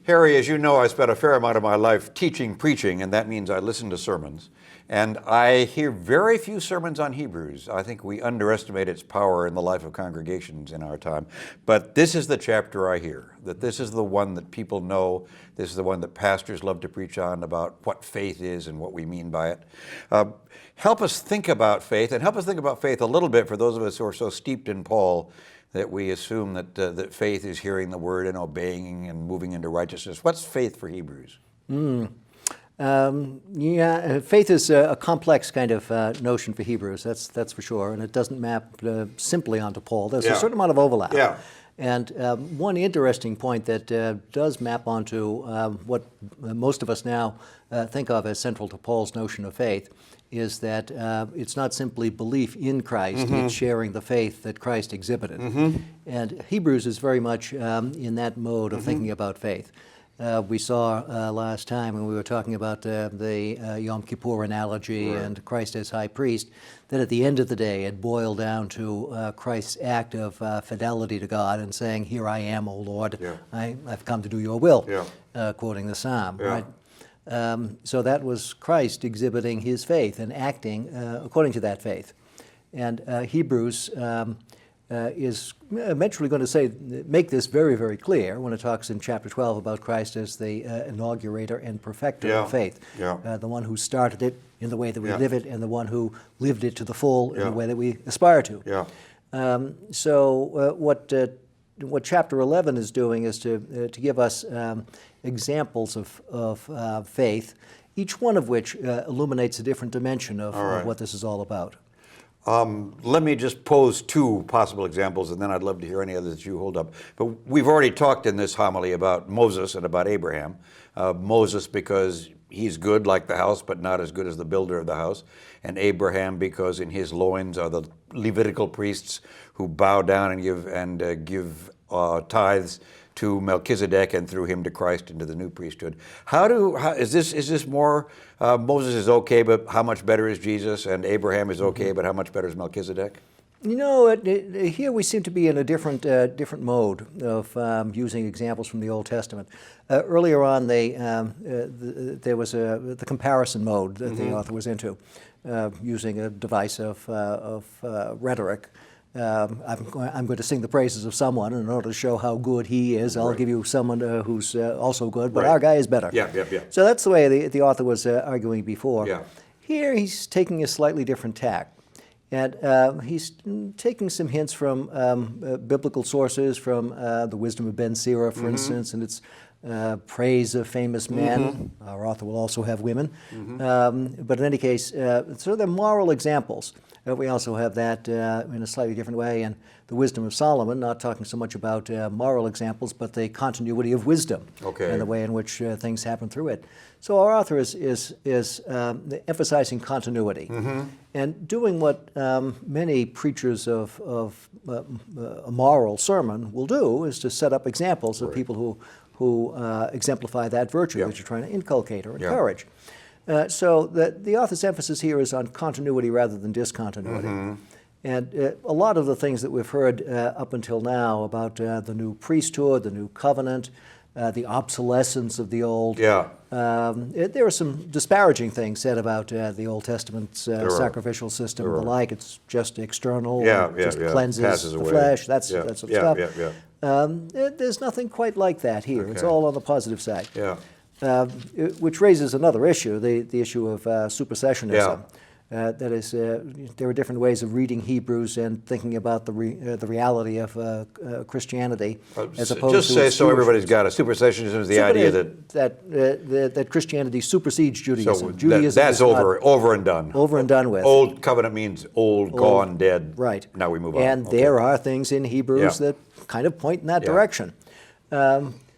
Harry, as you know, I spent a fair amount of my life teaching, preaching, and that means I listen to sermons. And I hear very few sermons on Hebrews. I think we underestimate its power in the life of congregations in our time. But this is the chapter I hear, that this is the one that people know. This is the one that pastors love to preach on, about what faith is and what we mean by it. Help us think about faith, and help us think about faith a little bit for those of us who are so steeped in Paul that we assume that faith is hearing the word and obeying and moving into righteousness. What's faith for Hebrews? Faith is a complex kind of notion for Hebrews, that's for sure, and it doesn't map simply onto Paul. There's a certain amount of overlap. Yeah. And one interesting point that does map onto what most of us now think of as central to Paul's notion of faith is that it's not simply belief in Christ, it's sharing the faith that Christ exhibited. And Hebrews is very much in that mode of thinking about faith. We saw last time when we were talking about the Yom Kippur analogy and Christ as high priest, that at the end of the day it boiled down to Christ's act of fidelity to God and saying, "Here I am, O Lord, I've come to do your will," quoting the Psalm. Right? So that was Christ exhibiting his faith and acting according to that faith. And Hebrews is eventually going to make this very, very clear when it talks in chapter 12 about Christ as the inaugurator and perfecter of faith, the one who started it in the way that we live it, and the one who lived it to the full in the way that we aspire to. So what chapter 11 is doing is to give us examples of faith, each one of which illuminates a different dimension of what this is all about. Let me just pose two possible examples, and then I'd love to hear any others that you hold up. But we've already talked in this homily about Moses and about Abraham. Moses because he's good like the house, but not as good as the builder of the house. And Abraham because in his loins are the Levitical priests who bow down and give tithes to Melchizedek, and through him to Christ into the new priesthood. Is this more Moses is okay, but how much better is Jesus? And Abraham is okay, but how much better is Melchizedek? You know, here we seem to be in a different mode of using examples from the Old Testament. Earlier on, there was the comparison mode that the author was into, using a device of rhetoric. I'm going to sing the praises of someone, and in order to show how good he is, I'll give you someone who's also good, but our guy is better. So that's the way the author was arguing before. Here he's taking a slightly different tack. And he's taking some hints from biblical sources, from the wisdom of Ben Sira, for instance, and its praise of famous men. Our author will also have women. But in any case, so they're moral examples. We also have that in a slightly different way in the wisdom of Solomon, not talking so much about moral examples, but the continuity of wisdom and the way in which things happen through it. So our author is emphasizing continuity and doing what many preachers of a moral sermon will do, is to set up examples of people who exemplify that virtue that you're trying to inculcate or encourage. So the author's emphasis here is on continuity rather than discontinuity. And a lot of the things that we've heard up until now about the new priesthood, the new covenant, the obsolescence of the old, there are some disparaging things said about the Old Testament's sacrificial system and the like. It's just external, just cleanses the flesh, that sort of stuff. There's nothing quite like that here. It's all on the positive side. Which raises another issue, the issue of supersessionism. That is, there are different ways of reading Hebrews and thinking about the reality of Christianity, as opposed just to say so everybody's got it. Supersessionism is the idea that Christianity supersedes Judaism. So Judaism that's over and done. Over and done with. Old covenant means old, gone, dead. Right. Now we move on. And there are things in Hebrews that kind of point in that direction.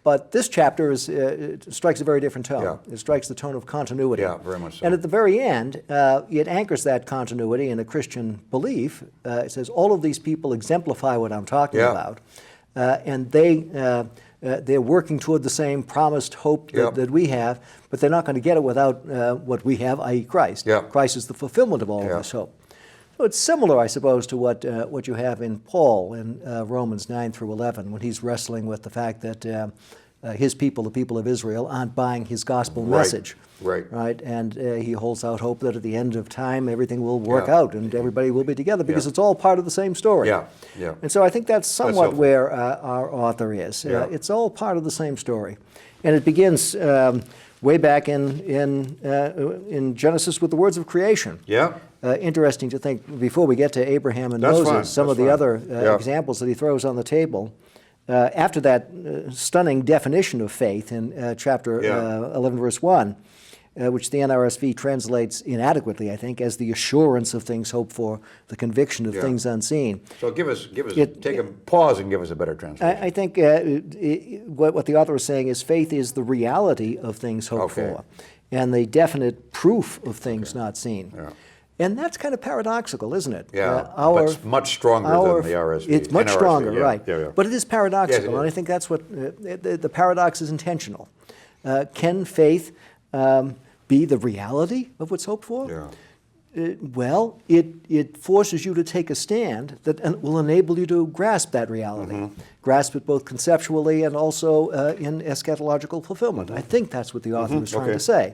But this chapter it strikes a very different tone. It strikes the tone of continuity. Very much so. And at the very end, it anchors that continuity in a Christian belief. It says, all of these people exemplify what I'm talking about. And they're working toward the same promised hope that we have, but they're not going to get it without what we have, i.e. Christ. Christ is the fulfillment of all of this hope. So it's similar, I suppose, to what you have in Paul in Romans 9 through 11, when he's wrestling with the fact that his people, the people of Israel, aren't buying his gospel message. Right. And he holds out hope that at the end of time everything will work Yeah. out and everybody will be together because it's all part of the same story. Yeah. Yeah. And so I think that's somewhat helpful. where our author is. Yeah. It's all part of the same story. And it begins way back in Genesis with the words of creation. Yeah. Interesting to think, before we get to Abraham and That's Moses, fine, some that's of the fine. other Yeah. examples that he throws on the table. After that stunning definition of faith in chapter 11, verse 1, which the NRSV translates inadequately, I think, as the assurance of things hoped for, the conviction of things unseen. So give us, take a pause and give us a better translation. I think what the author is saying is faith is the reality of things hoped for, and the definite proof of things not seen. Yeah. And that's kind of paradoxical, isn't it? Yeah, but it's much stronger than the RSV. It's much NRSV, stronger, yeah, right. yeah. But it is paradoxical, Yes, it is. and I think that's what the paradox is intentional. Can faith be the reality of what's hoped for? Yeah. Well, it forces you to take a stand that will enable you to grasp that reality, grasp it both conceptually and also in eschatological fulfillment. I think that's what the author is trying to say.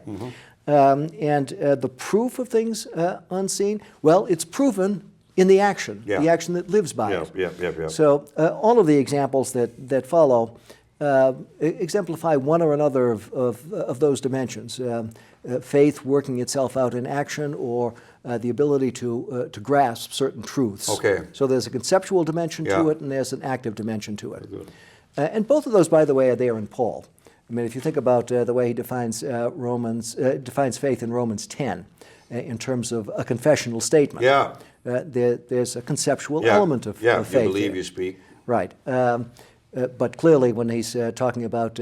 And the proof of things unseen, well, it's proven in the action, the action that lives by it. Yeah. So all of the examples that follow exemplify one or another of those dimensions. Faith working itself out in action, or the ability to grasp certain truths. Okay. So there's a conceptual dimension to it, and there's an active dimension to it. Good. And both of those, by the way, are there in Paul. I mean, if you think about the way he defines faith in Romans 10, in terms of a confessional statement. Yeah. There's a conceptual element of faith. You believe, there. you speak. Right. But clearly, when he's talking about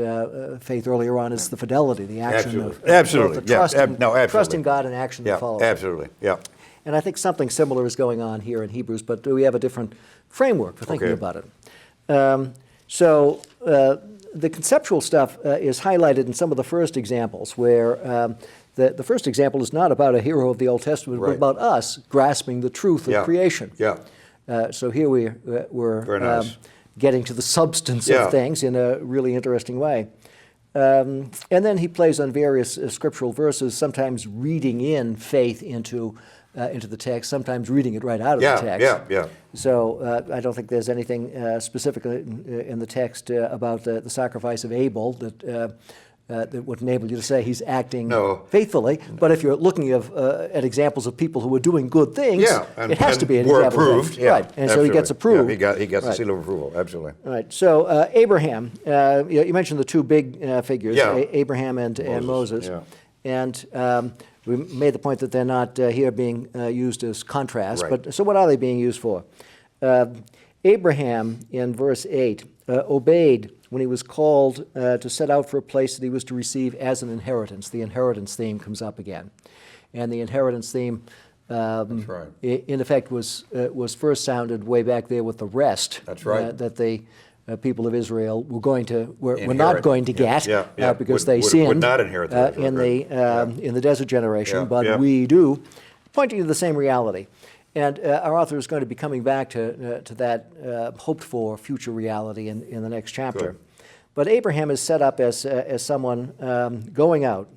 faith earlier on, it's the fidelity, the action of Absolutely. the trust, Absolutely. trust in God and action that follows. Absolutely. Yeah. And I think something similar is going on here in Hebrews, but we have a different framework for thinking about it. So the conceptual stuff is highlighted in some of the first examples, where the first example is not about a hero of the Old Testament, but about us grasping the truth of creation. Yeah. So here we're Very nice. Getting to the substance of things in a really interesting way. And then he plays on various scriptural verses, sometimes reading in faith into the text, sometimes reading it right out of the text. Yeah. So I don't think there's anything specific in the text about the sacrifice of Abel that would enable you to say he's acting faithfully. But if you're looking at examples of people who were doing good things, it has to be an example. Approved. Yeah, right. And so he gets approved. Yeah, he gets the seal of approval. Absolutely. All right. So Abraham, you mentioned the two big figures, Abraham and Moses. Yeah. And we made the point that they're not here being used as contrast. Right. But so what are they being used for? Abraham, in verse 8, obeyed when he was called to set out for a place that he was to receive as an inheritance. The inheritance theme comes up again. And the inheritance theme, That's right. in effect, was first sounded way back there with the rest. That's right. That the people of Israel were not going to get because they would sinned not inherit the in the desert generation, but we do, pointing to the same reality. And our author is going to be coming back to that hoped-for future reality in the next chapter. Good. But Abraham is set up as someone going out,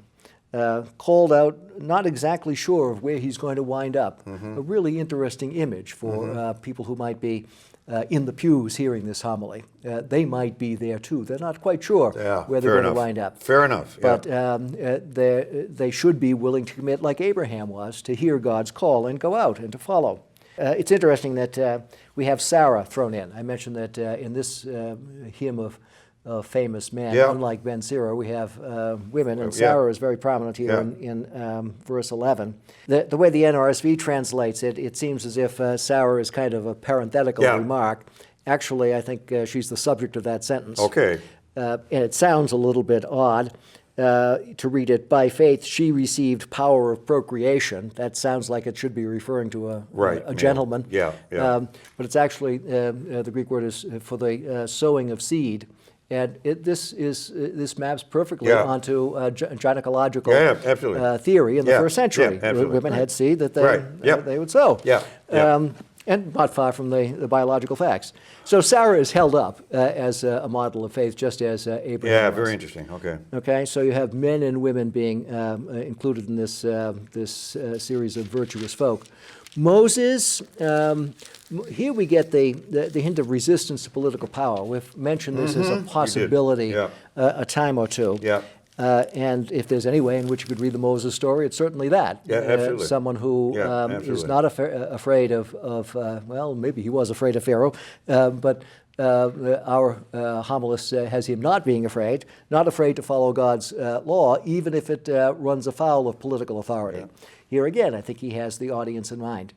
called out, not exactly sure of where he's going to wind up. A really interesting image for people who might be in the pews hearing this homily. They might be there too. They're not quite sure where they're going to wind up. Fair enough. But they should be willing to commit, like Abraham was, to hear God's call and go out and to follow. It's interesting that we have Sarah thrown in. I mentioned that in this hymn of famous men, unlike Ben Sira, we have women, and Sarah is very prominent here in verse 11. The way the NRSV translates it, it seems as if Sarah is kind of a parenthetical remark. Actually, I think she's the subject of that sentence. Okay. And it sounds a little bit odd to read it, by faith she received power of procreation. That sounds like it should be referring to a gentleman. But it's actually, the Greek word is for the sowing of seed. And this maps perfectly onto gynecological theory in the first century. Women had seed that they would sow. and not far from the biological facts. So Sarah is held up as a model of faith, just as Abraham Yeah, was. very interesting. Okay. Okay, so you have men and women being included in this series of virtuous folk. Moses, here we get the hint of resistance to political power. We've mentioned this as a possibility Yeah. a time or two. Yeah. And if there's any way in which you could read the Moses story, it's certainly that. Yeah, absolutely. Someone who Yeah, is absolutely. not afraid of well, maybe he was afraid of Pharaoh, but our homilist has him not being afraid, not afraid to follow God's law, even if it runs afoul of political authority. Yeah. Here again, I think he has the audience in mind.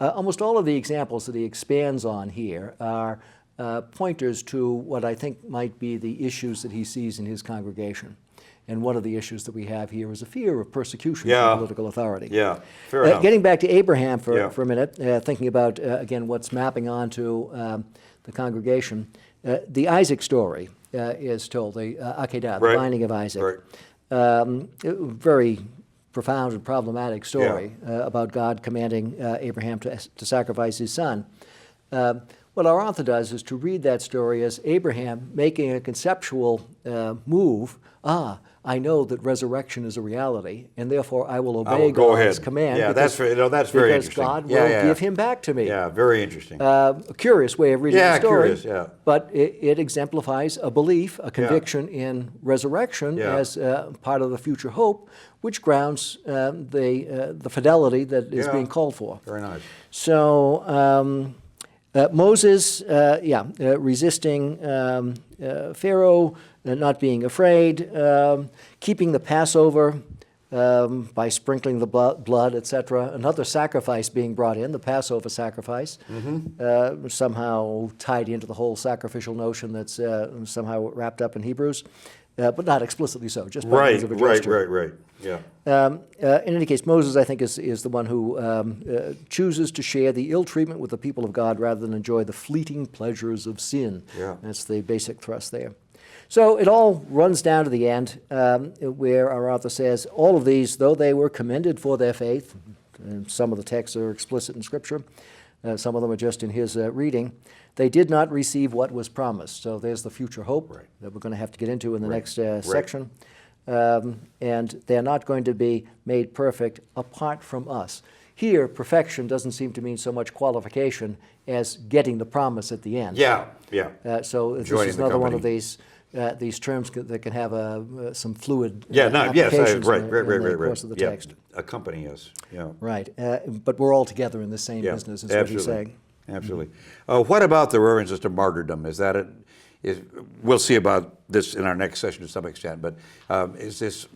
Almost all of the examples that he expands on here are pointers to what I think might be the issues that he sees in his congregation. And one of the issues that we have here is a fear of persecution from political authority. Yeah, fair enough. Getting back to Abraham for a minute, thinking about, again, what's mapping onto the congregation, the Isaac story is told, the Akedah, the binding of Isaac. Right. Very profound and problematic story about God commanding Abraham to sacrifice his son. What our author does is to read that story as Abraham making a conceptual move. I know that resurrection is a reality, and therefore I will obey God's command. Yeah, that's very interesting. Because God will give him back to me. Yeah, very interesting. A curious way of reading the story. Curious, but it exemplifies a belief, a conviction in resurrection as part of the future hope, which grounds the fidelity that is being called for. Very nice. So Moses, resisting Pharaoh, not being afraid, keeping the Passover by sprinkling the blood, etc. Another sacrifice being brought in, the Passover sacrifice, somehow tied into the whole sacrificial notion that's somehow wrapped up in Hebrews, but not explicitly so, just by means of a gesture. Right. Yeah. In any case, Moses, I think, is the one who chooses to share the ill treatment with the people of God rather than enjoy the fleeting pleasures of sin. Yeah. That's the basic thrust there. So it all runs down to the end, where our author says, all of these, though they were commended for their faith, and some of the texts are explicit in Scripture, some of them are just in his reading, they did not receive what was promised. So there's the future hope that we're going to have to get into in the next section. And they're not going to be made perfect apart from us. Here, perfection doesn't seem to mean so much qualification as getting the promise at the end. So this is another one of these terms that can have some fluid applications in the course of the text. Accompany us. Yeah. Right. But we're all together in the same business, is what he's saying. Absolutely. What about the references to martyrdom? Is that it? We'll see about this in our next session to some extent, but is this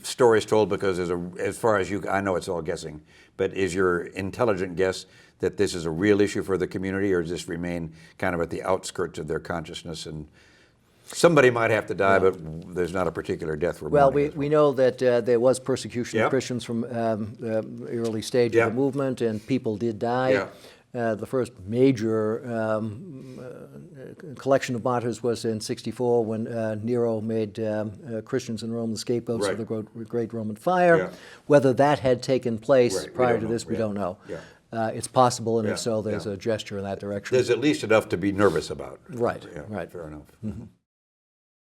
stories told because as far as I know it's all guessing, but is your intelligent guess that this is a real issue for the community, or does this remain kind of at the outskirts of their consciousness and somebody might have to die, but there's not a particular death we're Well, mourning we know that there was persecution of Christians from the early stage of the movement, and people did die. The first major collection of martyrs was in 64 when Nero made Christians in Rome the scapegoats of the Great Roman Fire. Whether that had taken place prior to this, we don't know. It's possible, and if so, there's a gesture in that direction. There's at least enough to be nervous about. Right. Fair enough.